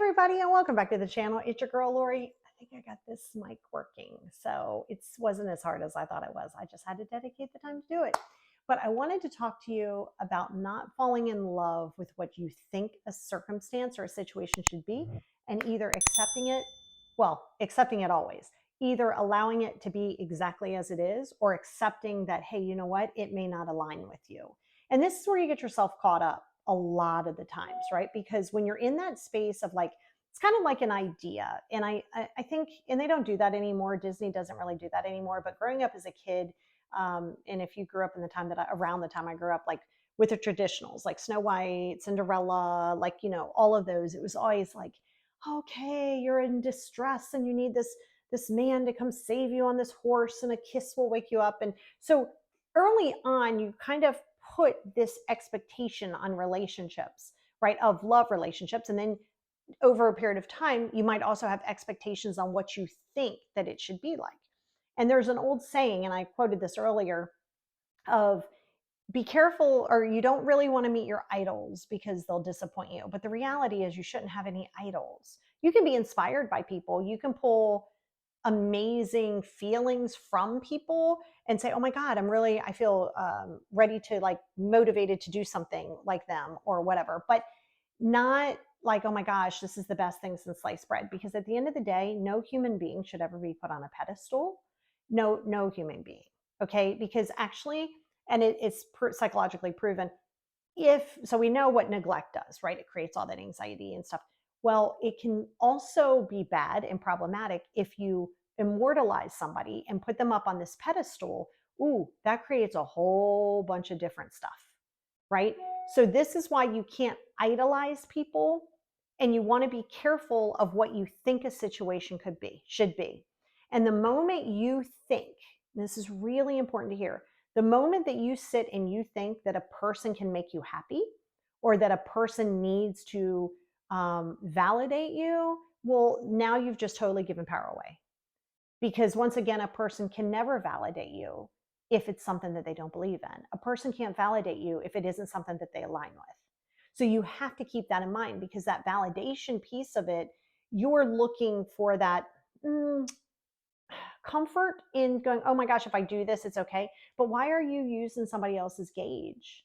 everybody, and welcome back to the channel. It's your girl Lori. I think I got this mic working, so it wasn't as hard as I thought it was. I just had to dedicate the time to do it. But I wanted to talk to you about not falling in love with what you think a circumstance or a situation should be, and either accepting it always, either allowing it to be exactly as it is, or accepting that, hey, you know what, it may not align with you. And this is where you get yourself caught up a lot of the times, right? Because when you're in that space of like, it's kind of like an idea. And I think, and they don't do that anymore. Disney doesn't really do that anymore. But growing up as a kid, and if you grew up in the time that around the time I grew up, like with the traditionals, like Snow White, Cinderella, like, all of those, it was always like, okay, you're in distress and you need this man to come save you on this horse and a kiss will wake you up. And so early on, you kind of put this expectation on relationships, right? Of love relationships. And then over a period of time, you might also have expectations on what you think that it should be like. And there's an old saying, and I quoted this earlier, of be careful, or you don't really want to meet your idols because they'll disappoint you. But the reality is you shouldn't have any idols. You can be inspired by people. You can pull amazing feelings from people and say, oh my God, I feel ready to, like, motivated to do something like them or whatever, but not like, oh my gosh, this is the best thing since sliced bread. Because at the end of the day, no human being should ever be put on a pedestal. No human being. Okay. Because actually, and it's psychologically proven, so we know what neglect does, right? It creates all that anxiety and stuff. Well, it can also be bad and problematic if you immortalize somebody and put them up on this pedestal. Ooh, that creates a whole bunch of different stuff, right? So this is why you can't idolize people, and you want to be careful of what you think a situation should be. And the moment you think, this is really important to hear, the moment that you sit and you think that a person can make you happy, or that a person needs to validate you, well, now you've just totally given power away. Because once again, a person can never validate you if it's something that they don't believe in. A person can't validate you if it isn't something that they align with. So you have to keep that in mind, because that validation piece of it, you're looking for that comfort in going, oh my gosh, if I do this, it's okay. But why are you using somebody else's gauge?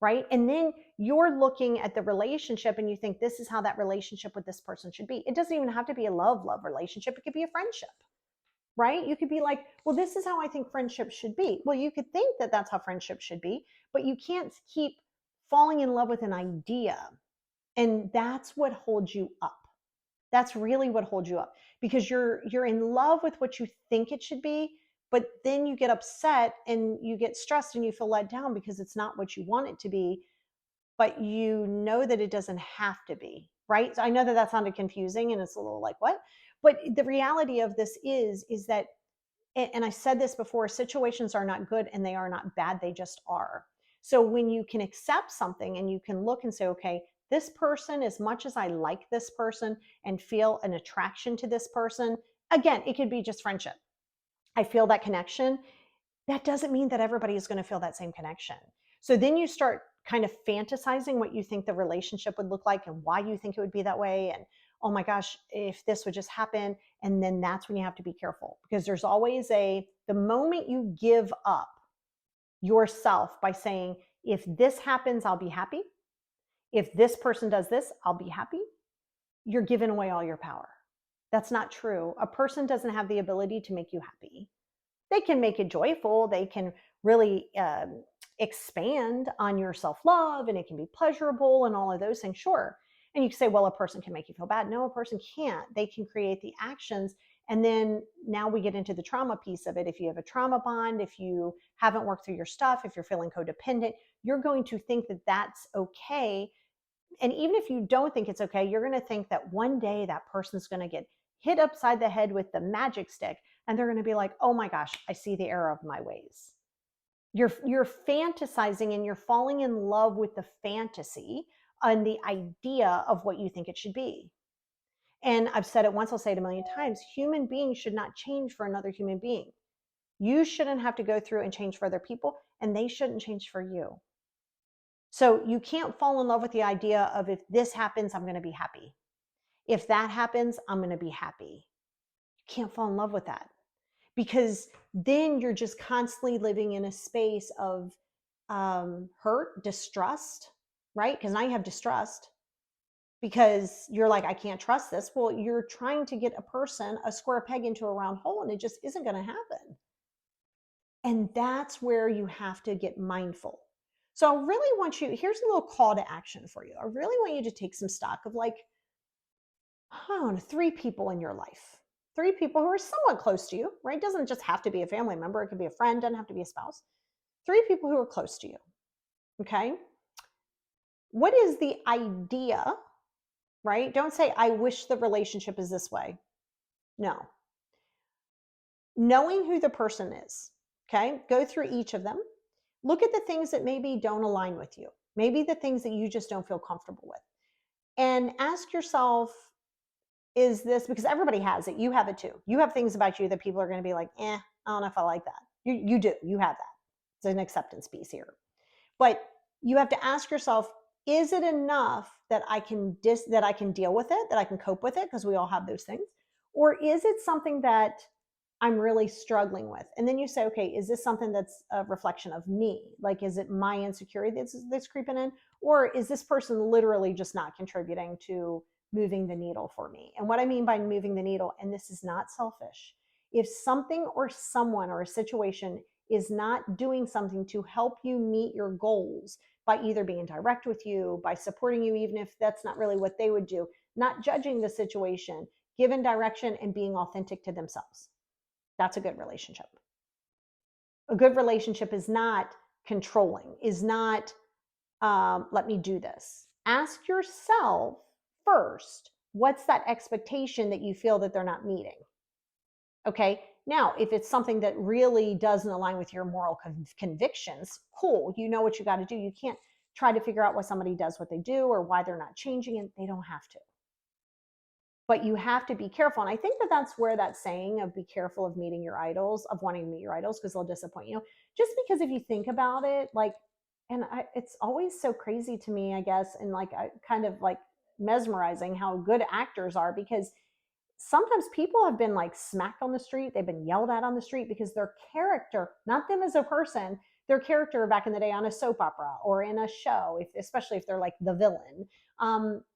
Right? And then you're looking at the relationship and you think this is how that relationship with this person should be. It doesn't even have to be a love relationship. It could be a friendship, right? You could be like, well, this is how I think friendship should be. Well, you could think that that's how friendship should be, but you can't keep falling in love with an idea. And that's what holds you up. That's really what holds you up, because you're in love with what you think it should be, but then you get upset and you get stressed and you feel let down because it's not what you want it to be, but you know that it doesn't have to be, right? So I know that sounded confusing and it's a little like, what? But the reality of this is that, and I said this before, situations are not good and they are not bad, they just are. So when you can accept something and you can look and say, okay, this person, as much as I like this person and feel an attraction to this person, again, it could be just friendship. I feel that connection. That doesn't mean that everybody is going to feel that same connection. So then you start kind of fantasizing what you think the relationship would look like and why you think it would be that way. And oh my gosh, if this would just happen. And then that's when you have to be careful, because there's always the moment you give up yourself by saying, if this happens, I'll be happy. If this person does this, I'll be happy. You're giving away all your power. That's not true. A person doesn't have the ability to make you happy. They can make it joyful. They can really expand on your self-love, and it can be pleasurable and all of those things, sure. And you can say, well, a person can make you feel bad. No, a person can't. They can create the actions. And then now we get into the trauma piece of it. If you have a trauma bond, if you haven't worked through your stuff, if you're feeling codependent, you're going to think that that's okay. And even if you don't think it's okay, you're going to think that one day that person's going to get hit upside the head with the magic stick, and they're going to be like, oh my gosh, I see the error of my ways. You're fantasizing and you're falling in love with the fantasy and the idea of what you think it should be. And I've said it once, I'll say it a million times, human beings should not change for another human being. You shouldn't have to go through and change for other people, and they shouldn't change for you. So you can't fall in love with the idea of, if this happens, I'm going to be happy. If that happens, I'm going to be happy. You can't fall in love with that, because then you're just constantly living in a space of hurt, distrust, right? Because now you have distrust because you're like, I can't trust this. Well, you're trying to get a square peg into a round hole, and it just isn't going to happen. And that's where you have to get mindful. So I really want you, here's a little call to action for you. I really want you to take some stock of like, I don't know, 3 people in your life, 3 people who are somewhat close to you, right? It doesn't just have to be a family member. It could be a friend, doesn't have to be a spouse. 3 people who are close to you. Okay. What is the idea, right? Don't say, I wish the relationship is this way. No. Knowing who the person is, okay? Go through each of them. Look at the things that maybe don't align with you, maybe the things that you just don't feel comfortable with. And ask yourself, is this, because everybody has it, you have it too. You have things about you that people are going to be like, I don't know if I like that. You do, you have that. It's an acceptance piece here. But you have to ask yourself, is it enough that I can deal with it, that I can cope with it, because we all have those things? Or is it something that I'm really struggling with? And then you say, okay, is this something that's a reflection of me? Like, is it my insecurity that's creeping in? Or is this person literally just not contributing to moving the needle for me? And what I mean by moving the needle, and this is not selfish, if something or someone or a situation is not doing something to help you meet your goals, by either being direct with you, by supporting you, even if that's not really what they would do, not judging the situation, giving direction, and being authentic to themselves. That's a good relationship. A good relationship is not controlling, is not, let me do this. Ask yourself first, what's that expectation that you feel that they're not meeting? Okay. Now, if it's something that really doesn't align with your moral convictions, cool. You know what you got to do. You can't try to figure out why somebody does what they do or why they're not changing it. They don't have to. But you have to be careful. And I think that that's where that saying of be careful of meeting your idols, of wanting to meet your idols, because they'll disappoint you. Just because if you think about it, like, and it's always so crazy to me, I guess, and like kind of like mesmerizing how good actors are, because sometimes people have been like smacked on the street, they've been yelled at on the street because their character, not them as a person, their character back in the day on a soap opera or in a show, especially if they're like the villain,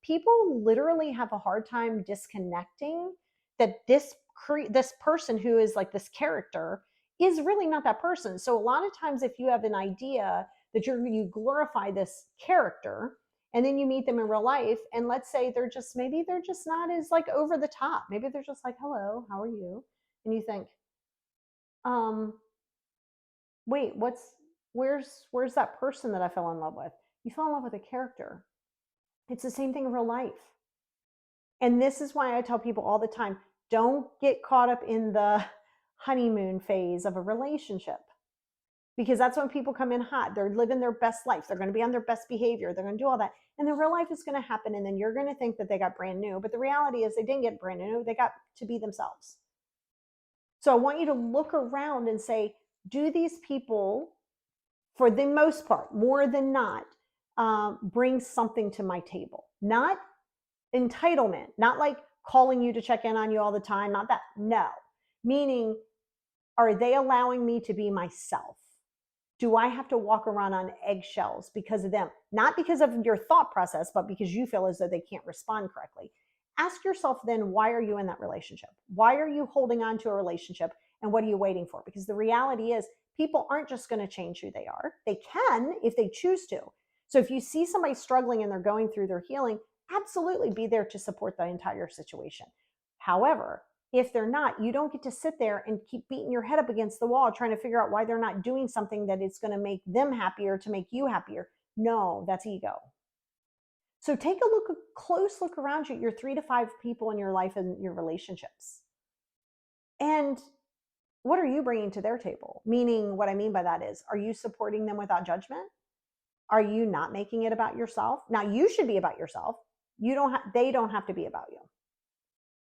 people literally have a hard time disconnecting that this person who is like this character is really not that person. So a lot of times, if you have an idea that you glorify this character, and then you meet them in real life, and let's say maybe they're just not as like over the top, maybe they're just like, hello, how are you? And you think, wait, where's that person that I fell in love with? You fell in love with a character. It's the same thing in real life. And this is why I tell people all the time, don't get caught up in the honeymoon phase of a relationship, because that's when people come in hot. They're living their best life. They're going to be on their best behavior. They're going to do all that. And the real life is going to happen. And then you're going to think that they got brand new. But the reality is they didn't get brand new. They got to be themselves. So I want you to look around and say, do these people, for the most part, more than not, bring something to my table? Not entitlement, not like calling you to check in on you all the time, not that. No. Meaning, are they allowing me to be myself? Do I have to walk around on eggshells because of them? Not because of your thought process, but because you feel as though they can't respond correctly. Ask yourself then, why are you in that relationship? Why are you holding on to a relationship? And what are you waiting for? Because the reality is, people aren't just going to change who they are. They can if they choose to. So if you see somebody struggling and they're going through their healing, absolutely be there to support the entire situation. However, if they're not, you don't get to sit there and keep beating your head up against the wall trying to figure out why they're not doing something that is going to make them happier, to make you happier. No, that's ego. So take a close look around you, your 3 to 5 people in your life and your relationships. And what are you bringing to their table? Meaning, what I mean by that is, are you supporting them without judgment? Are you not making it about yourself? Now, you should be about yourself. They don't have to be about you.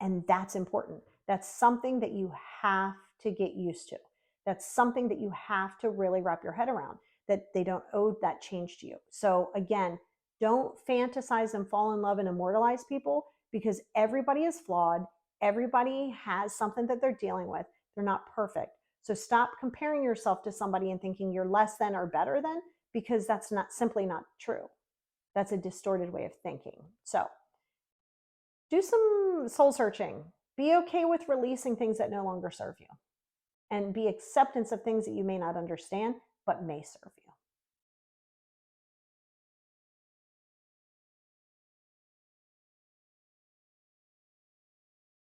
And that's important. That's something that you have to get used to. That's something that you have to really wrap your head around, that they don't owe that change to you. So again, don't fantasize and fall in love and immortalize people. because everybody is flawed. Everybody has something that they're dealing with. They're not perfect. So stop comparing yourself to somebody and thinking you're less than or better than, because that's simply not true. That's a distorted way of thinking. So do some soul searching. Be okay with releasing things that no longer serve you, and be acceptance of things that you may not understand but may serve you.